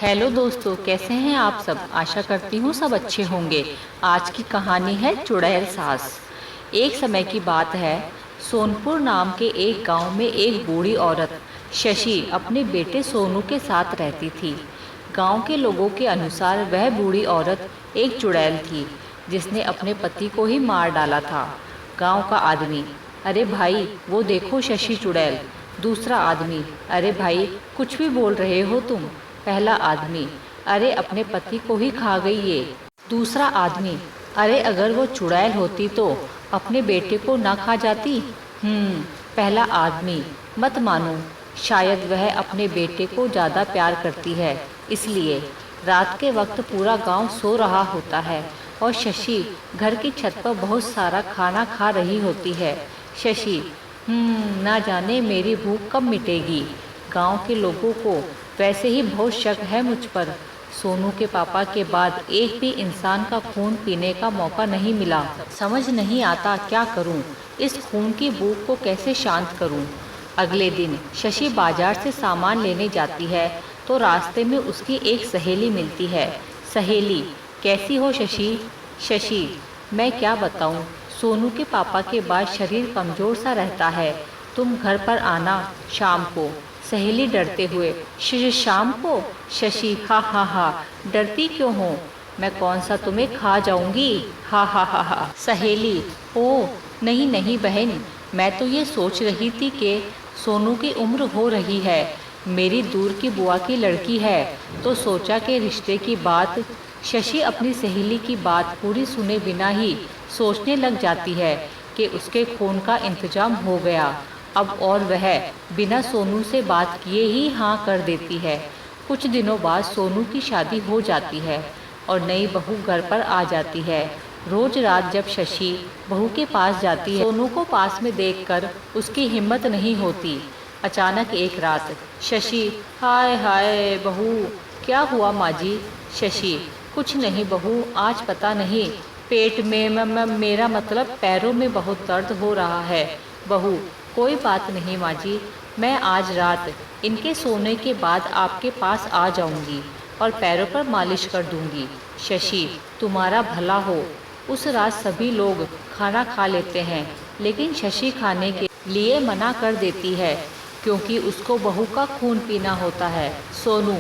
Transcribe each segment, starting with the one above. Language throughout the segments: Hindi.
हेलो दोस्तों, कैसे हैं आप सब। आशा करती हूँ सब अच्छे होंगे। आज की कहानी है चुड़ैल सास। एक समय की बात है। सोनपुर नाम के एक गांव में एक बूढ़ी औरत शशि अपने बेटे सोनू के साथ रहती थी। गांव के लोगों के अनुसार वह बूढ़ी औरत एक चुड़ैल थी जिसने अपने पति को ही मार डाला था। गांव का आदमी, अरे भाई वो देखो शशि चुड़ैल। दूसरा आदमी, अरे भाई कुछ भी बोल रहे हो तुम। पहला आदमी, अरे अपने पति को ही खा गई ये। दूसरा आदमी, अरे अगर वो चुड़ैल होती तो अपने बेटे को ना खा जाती। पहला आदमी, मत मानो, शायद वह अपने बेटे को ज़्यादा प्यार करती है इसलिए। रात के वक्त पूरा गांव सो रहा होता है और शशि घर की छत पर बहुत सारा खाना खा रही होती है। शशि, ना जाने मेरी भूख कब मिटेगी। गांव के लोगों को वैसे ही बहुत शक है मुझ पर। सोनू के पापा के बाद एक भी इंसान का खून पीने का मौका नहीं मिला। समझ नहीं आता क्या करूं, इस खून की भूख को कैसे शांत करूं। अगले दिन शशि बाजार से सामान लेने जाती है तो रास्ते में उसकी एक सहेली मिलती है। सहेली, कैसी हो शशि। शशि, मैं क्या बताऊं, सोनू के पापा के बाद शरीर कमज़ोर सा रहता है। तुम घर पर आना शाम को। सहेली डरते हुए, शाम को। शशि, हा हा हा, डरती क्यों हो, मैं कौन सा तुम्हें खा जाऊंगी, हा हा हा हा। सहेली, ओ नहीं नहीं बहन, मैं तो ये सोच रही थी कि सोनू की उम्र हो रही है, मेरी दूर की बुआ की लड़की है, तो सोचा कि रिश्ते की बात। शशि अपनी सहेली की बात पूरी सुने बिना ही सोचने लग जाती है कि उसके खून का इंतजाम हो गया अब, और वह बिना सोनू से बात किए ही हाँ कर देती है। कुछ दिनों बाद सोनू की शादी हो जाती है और नई बहू घर पर आ जाती है। रोज रात जब शशि बहू के पास जाती है, सोनू को पास में देखकर उसकी हिम्मत नहीं होती। अचानक एक रात, शशि, हाय हाय बहू, क्या हुआ माँ जी। शशि, कुछ नहीं बहू, आज पता नहीं पेट में मेरा मतलब पैरों में बहुत दर्द हो रहा है। बहू, कोई बात नहीं माँ जी, मैं आज रात इनके सोने के बाद आपके पास आ जाऊंगी और पैरों पर मालिश कर दूंगी। शशि, तुम्हारा भला हो। उस रात सभी लोग खाना खा लेते हैं लेकिन शशि खाने के लिए मना कर देती है क्योंकि उसको बहू का खून पीना होता है। सोनू,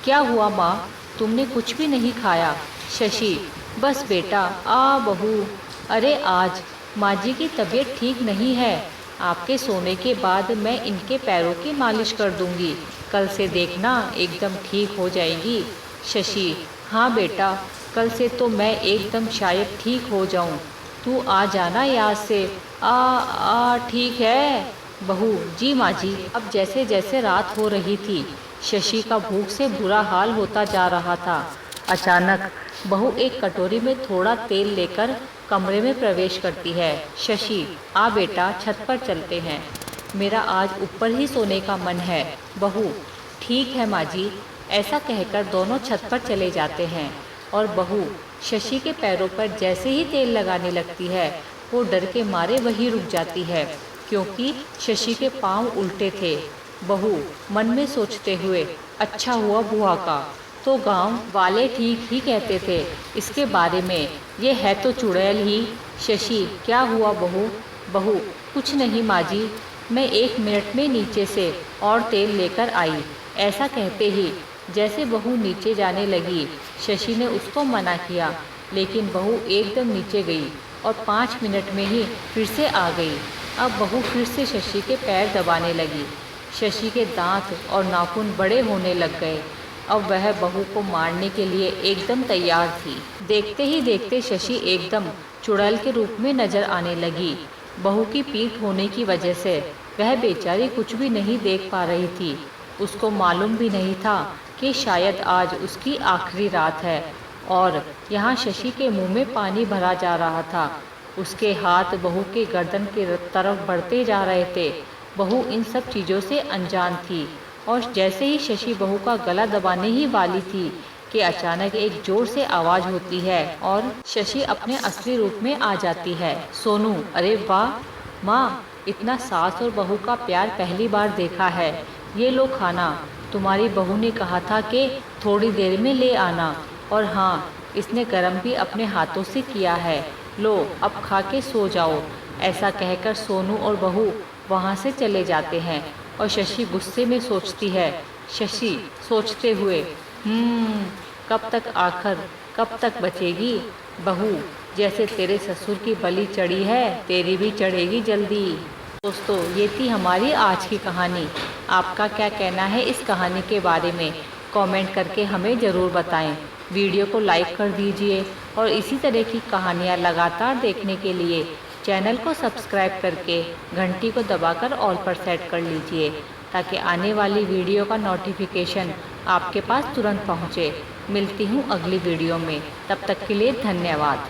क्या हुआ माँ, तुमने कुछ भी नहीं खाया। शशि, बस बेटा, आ बहू, अरे आज माँ जी की तबीयत ठीक नहीं है, आपके सोने के बाद मैं इनके पैरों की मालिश कर दूंगी, कल से देखना एकदम ठीक हो जाएगी। शशि, हाँ बेटा, कल से तो मैं एकदम शायद ठीक हो जाऊं, तू आ जाना याद से। आ ठीक है। बहू, जी माँ जी। अब जैसे जैसे रात हो रही थी शशि का भूख से बुरा हाल होता जा रहा था। अचानक बहू एक कटोरी में थोड़ा तेल लेकर कमरे में प्रवेश करती है। शशि, आ बेटा, छत पर चलते हैं, मेरा आज ऊपर ही सोने का मन है। बहू, ठीक है माँ जी। ऐसा कहकर दोनों छत पर चले जाते हैं और बहू शशि के पैरों पर जैसे ही तेल लगाने लगती है वो डर के मारे वहीं रुक जाती है क्योंकि शशि के पांव उल्टे थे। बहू मन में सोचते हुए, अच्छा हुआ बुआ का तो गांव वाले ठीक ही कहते थे इसके बारे में, ये है तो चुड़ैल ही। शशि, क्या हुआ बहू। बहू, कुछ नहीं माँ जी, मैं 1 मिनट में नीचे से और तेल लेकर आई। ऐसा कहते ही जैसे बहू नीचे जाने लगी शशि ने उसको मना किया लेकिन बहू एकदम नीचे गई और 5 मिनट में ही फिर से आ गई। अब बहू फिर से शशि के पैर दबाने लगी। शशि के दांत और नाखून बड़े होने लग गए। अब वह बहू को मारने के लिए एकदम तैयार थी। देखते ही देखते शशि एकदम चुड़ैल के रूप में नजर आने लगी। बहू की पीठ होने की वजह से वह बेचारी कुछ भी नहीं देख पा रही थी। उसको मालूम भी नहीं था कि शायद आज उसकी आखिरी रात है और यहाँ शशि के मुंह में पानी भरा जा रहा था। उसके हाथ बहू के गर्दन की तरफ बढ़ते जा रहे थे। बहू इन सब चीज़ों से अनजान थी और जैसे ही शशि बहू का गला दबाने ही वाली थी कि अचानक एक जोर से आवाज़ होती है और शशि अपने असली रूप में आ जाती है। सोनू, अरे वाह माँ, इतना सास और बहू का प्यार पहली बार देखा है, ये लो खाना। तुम्हारी बहू ने कहा था कि थोड़ी देर में ले आना, और हाँ, इसने गरम भी अपने हाथों से किया है। लो अब खा के सो जाओ। ऐसा कहकर सोनू और बहू वहाँ से चले जाते हैं और शशि गुस्से में सोचती है, शशि सोचते हुए, कब तक आखिर कब तक बचेगी बहू, जैसे तेरे ससुर की बलि चढ़ी है तेरी भी चढ़ेगी जल्दी। दोस्तों, ये थी हमारी आज की कहानी। आपका क्या कहना है इस कहानी के बारे में? कमेंट करके हमें ज़रूर बताएं। वीडियो को लाइक कर दीजिए और इसी तरह की कहानियाँ लगातार देखने के लिए चैनल को सब्सक्राइब करके घंटी को दबाकर ऑल पर सेट कर लीजिए, ताकि आने वाली वीडियो का नोटिफिकेशन आपके पास तुरंत पहुँचे। मिलती हूँ अगली वीडियो में, तब तक के लिए धन्यवाद।